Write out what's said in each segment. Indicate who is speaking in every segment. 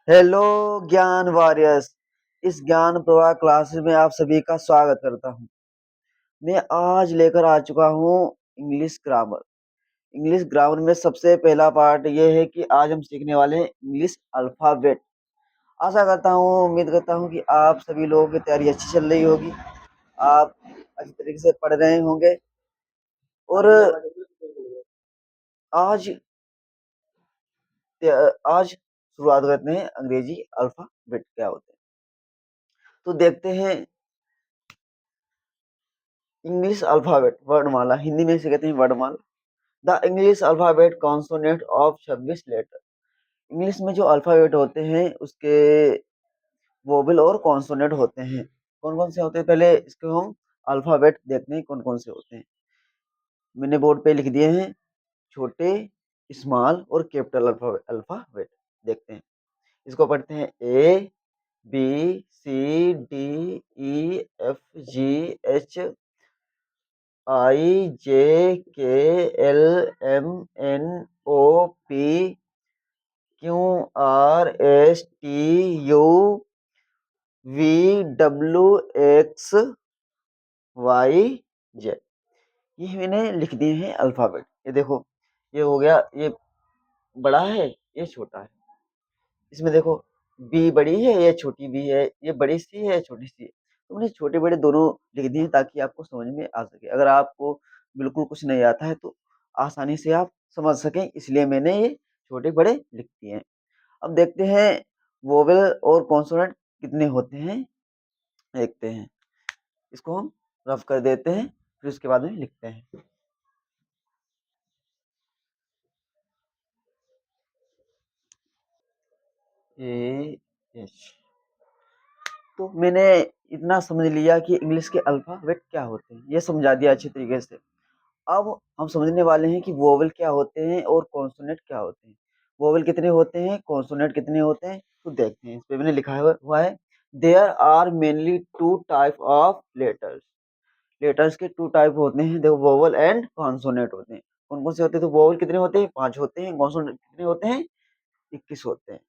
Speaker 1: Hello ज्ञान warriors. इस ज्ञान प्रवाह क्लासेस में आप सभी का स्वागत करता हूँ। मैं आज लेकर आ चुका हूँ इंग्लिश ग्रामर। इंग्लिश ग्रामर में सबसे पहला पार्ट ये है कि आज हम सीखने वाले हैं इंग्लिश अल्फाबेट। आशा करता हूँ, उम्मीद करता हूँ कि आप सभी लोगों की तैयारी अच्छी चल रही होगी। आप अच्छी तरीके से पढ़ रहे होंगे और आज आज शुरुआत करते हैं अंग्रेजी अल्फाबेट क्या होते हैं। तो देखते हैं इंग्लिश अल्फाबेट वर्णमाला, हिंदी में इसे कहते हैं वर्णमाला। The English alphabet consonant of 26 letter. English में जो अल्फाबेट होते हैं उसके वोवेल और कॉन्सोनेंट होते हैं। कौन कौन से होते हैं, पहले इसको हम अल्फाबेट देखते हैं कौन कौन से होते हैं। मैंने बोर्ड पे लिख दिए हैं, छोटे, स्मॉल और कैपिटल अल्फाबेट। देखते हैं, इसको पढ़ते हैं A B C D E F G H I J K L M N O P Q R S T U V W X Y Z. ये मैंने लिख दिए हैं अल्फाबेट। ये देखो, ये हो गया, ये बड़ा है, ये छोटा है। इसमें देखो, बी बड़ी है, ये छोटी बी है, ये बड़ी सी है, छोटी सी है। तो मैंने छोटे बड़े दोनों लिख दिए ताकि आपको समझ में आ सके। अगर आपको बिल्कुल कुछ नहीं आता है तो आसानी से आप समझ सकें, इसलिए मैंने ये छोटे बड़े लिख दिए हैं। अब देखते हैं वोवेल और कॉन्सोनेंट कितने होते हैं, देखते हैं। इसको हम रफ कर देते हैं, फिर उसके बाद में लिखते हैं। A H. तो मैंने इतना समझ लिया कि इंग्लिश के अल्फाबेट क्या होते हैं, ये समझा दिया अच्छी तरीके से। अब हम समझने वाले हैं कि वोवेल क्या होते हैं और कॉन्सोनेंट क्या होते हैं। वोवेल कितने होते हैं, कॉन्सोनेंट कितने होते हैं, तो देखते हैं। इस पे मैंने लिखा हुआ है, there are mainly two type of letters. Letters के टू टाइप होते हैं, देखो, वोवेल एंड कॉन्सोनेंट होते हैं। कौन कौन से होते हैं, तो वोवेल कितने होते हैं, 5 होते हैं। कॉन्सोनेंट कितने होते हैं, 21 होते हैं।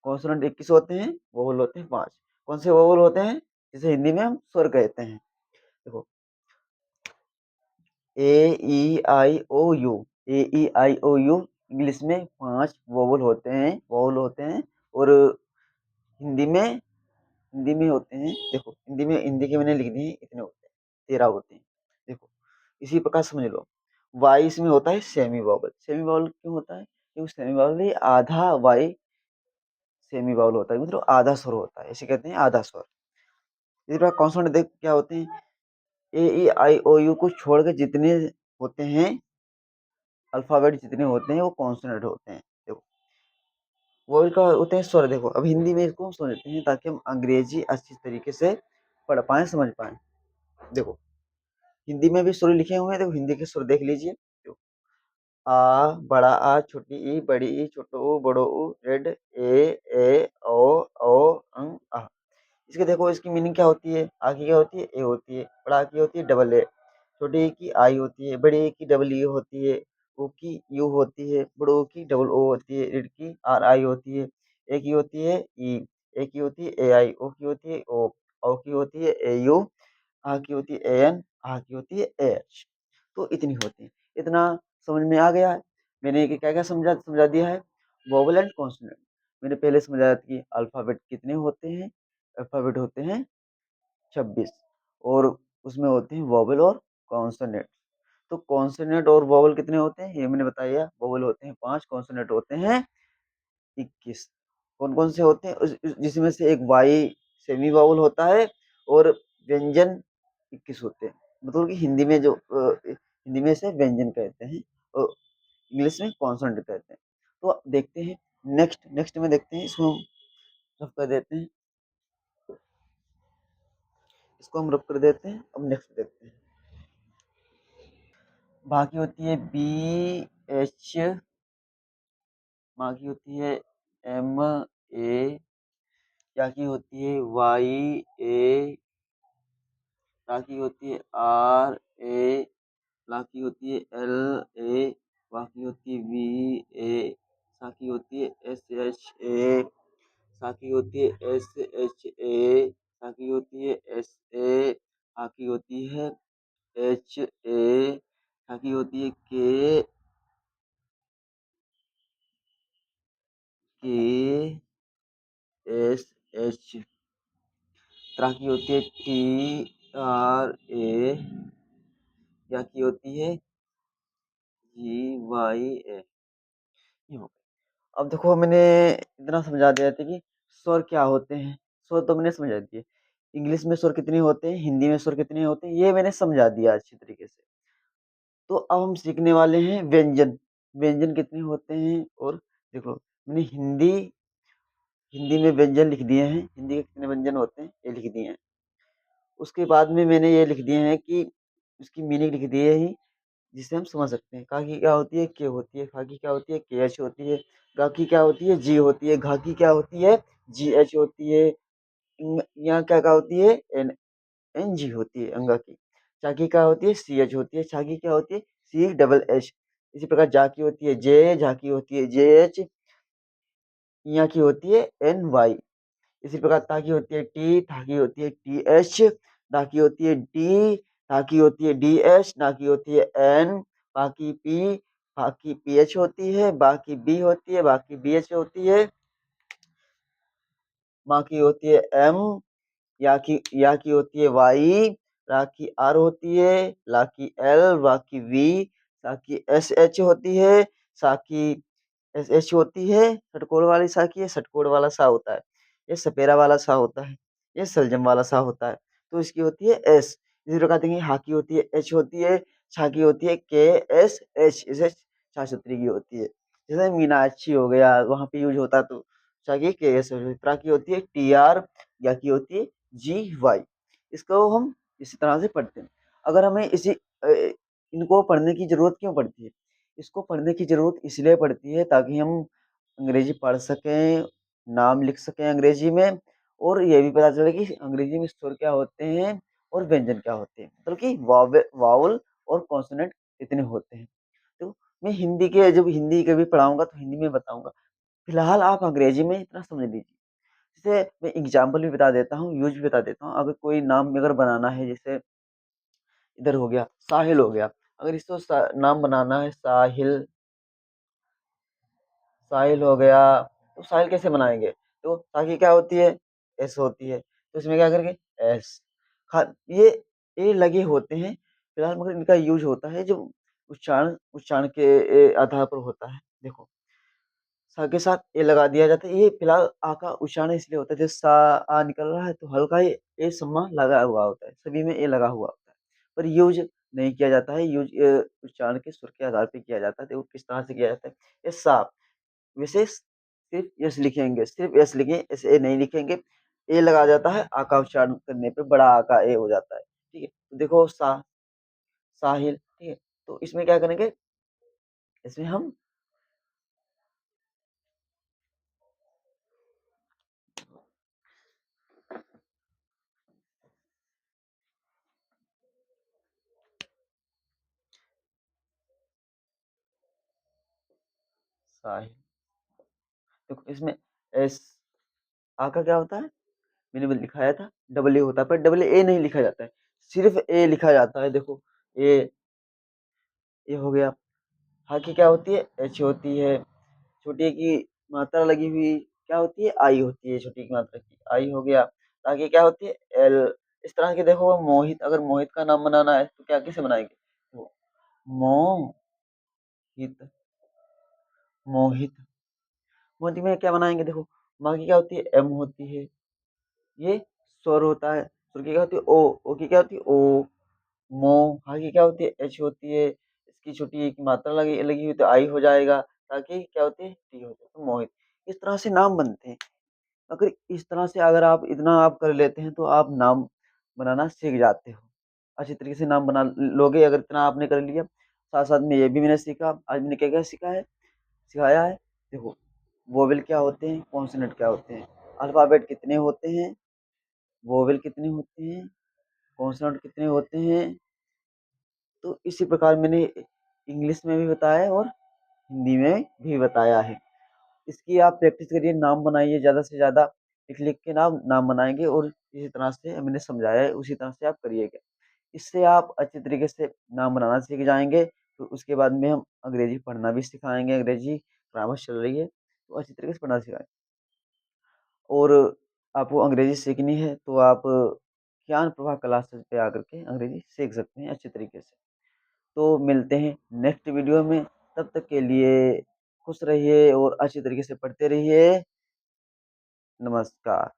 Speaker 1: कॉन्सोनेंट 21 होते हैं, वोवेल होते हैं 5। कौन से वोवेल होते हैं, जिसे हिंदी में हम स्वर कहते हैं। देखो, A E I O U. A E I O U English में 5 वोवल होते हैं, और हिंदी में होते हैं। देखो, हिंदी के मैंने लिख दिए इतने होते हैं, 13 होते हैं। देखो, इसी प्रकार समझ लो, वाई इसमें होता है सेमी वोवल। सेमी वोवल क्यों होता है, क्योंकि सेमी वोवल ही आधा वाई सेमी वोवल होता है, मतलब आधा स्वर होता है, इसे कहते हैं आधा स्वर। इसी प्रकार कॉन्सोनेंट देख क्या होते हैं, ए ई आई ओ यू को छोड़ के जितने होते हैं अल्फाबेट, जितने होते हैं वो कॉन्सोनेंट होते हैं। देखो, वोवेल का होते हैं स्वर। देखो, अब हिंदी में इसको हम समझते हैं ताकि हम अंग्रेजी अच्छी तरीके से पढ़ पाएं, समझ पाएं। देखो, हिंदी में भी स्वर लिखे हुए हैं, देखो हिंदी के स्वर देख लीजिए। देखो, आ बड़ा आ, छोटी ई, बड़ी ई, छोटो ऊ, बड़ो ऊ, रेड ए ओ आ। इसके देखो, इसकी मीनिंग क्या होती है, आ की क्या होती है, ए होती है। बड़ा आ की होती है डबल ए। छोटी ए की आई होती है। बड़ी ए की डबल ई होती है। ओ की यू होती है। बड़ो ओ की डबल ओ होती है। रेड की आर आई होती है। ए की होती है ई। ए की होती है ए आई। ओ की होती है ओ की होती है ए यू। आ की होती है ए एन। आ की होती है ए एच। तो इतनी होती है। इतना समझ में आ गया है। मैंने क्या क्या समझा दिया है, वोवेल एंड कॉन्सोनेंट। मैंने पहले समझाया था कि अल्फाबेट कितने होते हैं। अल्फाबेट होते हैं 26, और उसमें होते हैं वोवेल और कॉन्सोनेंट। तो कॉन्सोनेंट और वोवेल कितने होते हैं, ये मैंने बताया। वोवेल होते हैं 5, कॉन्सोनेंट होते हैं 21। कौन कौन से होते हैं, जिसमें से एक वाई सेमी वोवेल होता है, और व्यंजन 21 होते हैं। मतलब कि हिंदी में हिंदी में से व्यंजन कहते हैं, और इंग्लिश में कॉन्सोनेंट कहते हैं। तो अब देखते हैं नेक्स्ट नेक्स्ट में देखते हैं, इसको हम रफ कर देते हैं। अब नेक्स्ट देखते हैं। बाकी होती है बी एच, बाकी होती है एम ए, क्या की होती है वाई ए, बाकी होती है आर ए, बाकी होती है एल ए, बाकी होती है वी ए, बाकी होती है एस एच ए, सा की होती है SHA, सा की होती है SA, आ की होती है HA, सा की होती है KSH, त्रा की होती है TRA, या की होती है GYA। ये हो गया। अब देखो मैंने इतना समझा दिया था कि स्वर क्या होते हैं, स्वर तो मैंने समझा दिए। इंग्लिश में स्वर कितने होते हैं, हिंदी में स्वर कितने होते हैं, ये मैंने समझा दिया अच्छी तरीके से। तो अब हम सीखने वाले हैं व्यंजन। व्यंजन कितने होते हैं, और देखो मैंने हिंदी हिंदी में व्यंजन लिख दिए हैं, हिंदी के कितने व्यंजन होते हैं ये लिख दिए हैं। उसके बाद में मैंने ये लिख दिए हैं कि उसकी मीनिंग लिख दी है ही, जिससे हम समझ सकते हैं। का की क्या होती है, के होती है। खा की क्या होती है, के एच होती है। गा की क्या होती है, जी होती है। घा की क्या होती है, जी एच होती है। यहाँ क्या होती है, एन एन जी होती है अंगा की। चा की क्या होती है, सी एच होती है। छा की क्या होती है, सी डबल एच। इसी प्रकार जा की होती है जे, झा की होती है जे एच, यहाँ की होती है एन वाई। इसी प्रकार ता की होती है टी, था की होती है टी एच, दा की होती है डी, ता की होती है डी एच, ना की होती है एन, बाकी पी, बाकी पी एच होती है, बाकी बी होती है, बाकी बी एच होती है, माँ की होती है एम, या की होती है वाई, रा की आर होती है, ला की एल, वा की वी, सा की एस एच होती है, सा की एस एच होती है। षटकोण वाली सा की है, षटकोण वाला सा होता है। ये सपेरा वाला सा होता है, ये सलजम वाला सा होता है। तो इसकी होती है एस। इसी प्रकार देखेंगे हा की होती है एच होती है, छा की होती है के एस एच, इसे छा सूत्री की होती है। जैसे मीनाक्षी हो गया, वहां पे यूज होता है, तो छा की के एस त्रा की होती है टी आर, या की होती है जी वाई। इसको हम इसी तरह से पढ़ते हैं। अगर हमें इनको पढ़ने की जरूरत क्यों पड़ती है, इसको पढ़ने की ज़रूरत इसलिए पड़ती है ताकि हम अंग्रेज़ी पढ़ सकें, नाम लिख सकें अंग्रेज़ी में, और ये भी पता चले कि अंग्रेज़ी में स्वर क्या होते हैं और व्यंजन क्या होते हैं। मतलब कि वावल और कॉन्सोनेंट कितने होते हैं। तो मैं जब हिंदी कभी पढ़ाऊँगा तो हिंदी में बताऊँगा। फिलहाल आप अंग्रेज़ी में इतना समझ लीजिए। जैसे मैं एग्ज़ाम्पल भी बता देता हूँ, यूज़ भी बता देता हूँ। अगर कोई नाम अगर बनाना है, जैसे इधर हो गया, साहिल हो गया। अगर इसको नाम बनाना है साहिल, साहिल हो गया, तो साहिल कैसे बनाएँगे? तो सा की क्या होती है? एस होती है। तो इसमें क्या करेंगे? एस। खा ये ए लगे होते हैं, फिलहाल मगर इनका यूज़ होता है जब उच्चारण उच्चारण के आधार पर होता है। देखो, सा के साथ ए लगा दिया जाता है। ये फिलहाल आ का उच्चारण इसलिए होता है, जैसे सा आ निकल रहा है तो हल्का ही ए सम्मा लगा हुआ होता है। सभी में ए लगा हुआ होता है। पर यूज़ नहीं किया जाता है, यूज़ उच्चारण के सुर के आधार पे किया जाता है। देखो किस तरह से किया जाता है। ये सा वैसे सिर्फ यस लिखेंगे, सिर्फ यस लिखें, ऐसे ए नहीं लिखेंगे। ए लगा जाता है, आ का उच्चारण करने पे बड़ा आ का ए हो जाता है। ठीक है? तो देखो साहिल, ठीक है? तो इसमें क्या करेंगे? इसमें हम साहिल, देखो इसमें एस आ का क्या होता है? मैंने भी दिखाया था, डबल ए होता है, पर डबल ए नहीं लिखा जाता है, सिर्फ ए लिखा जाता है। देखो ए ये हो गया। हा की क्या होती है? एच होती है। छोटी ए की मात्रा लगी हुई क्या होती है? आई होती है, छोटी की मात्रा की आई हो गया। आगे क्या होती है? एल। इस तरह के देखो मोहित, अगर मोहित का नाम बनाना है तो क्या कैसे बनाएंगे? तो मोहित, मोहित, मोहित में क्या बनाएंगे? देखो माँ की क्या होती है? एम होती है। ये स्वर होता है। स्वर की क्या होती है? ओ की क्या होती है? ओ। मो, हा की क्या होती है? एच होती है। इसकी छोटी एक मात्रा लगी लगी हुई तो आई हो जाएगा, ताकि क्या होती है? टी होती है, तो मोहित। इस तरह से नाम बनते हैं। अगर इस तरह से अगर आप इतना आप कर लेते हैं तो आप नाम बनाना सीख जाते हो। अच्छी तरीके से नाम बना लोगे अगर इतना आपने कर लिया। साथ-साथ में ये भी मैंने सीखा, आज मैंने क्या-क्या सीखा है, सिखाया है। देखो वोवेल क्या होते हैं, कॉन्सोनेंट क्या होते हैं, अल्फ़ाबेट कितने होते हैं, वोवेल कितने होते हैं, कॉन्सोनेंट कितने होते हैं। तो इसी प्रकार मैंने इंग्लिश में भी बताया है और हिंदी में भी बताया है। इसकी आप प्रैक्टिस करिए, नाम बनाइए ज़्यादा से ज़्यादा, लिख-लिख के नाम बनाएँगे और इसी तरह से मैंने समझाया है, उसी तरह से आप करिएगा। इससे आप अच्छे तरीके से नाम बनाना सीख जाएँगे, तो उसके बाद में हम अंग्रेजी पढ़ना भी सिखाएँगे, अंग्रेजी ग्रामर चल रही है, तो अच्छी तरीके से पढ़ना सिखाएँ। और आपको अंग्रेजी सीखनी है, तो आप ज्ञान प्रवाह क्लासेस पे आकर के अंग्रेजी सीख सकते हैं अच्छे तरीके से। तो मिलते हैं नेक्स्ट वीडियो में, तब तक के लिए खुश रहिए और अच्छी तरीके से पढ़ते रहिए। नमस्कार।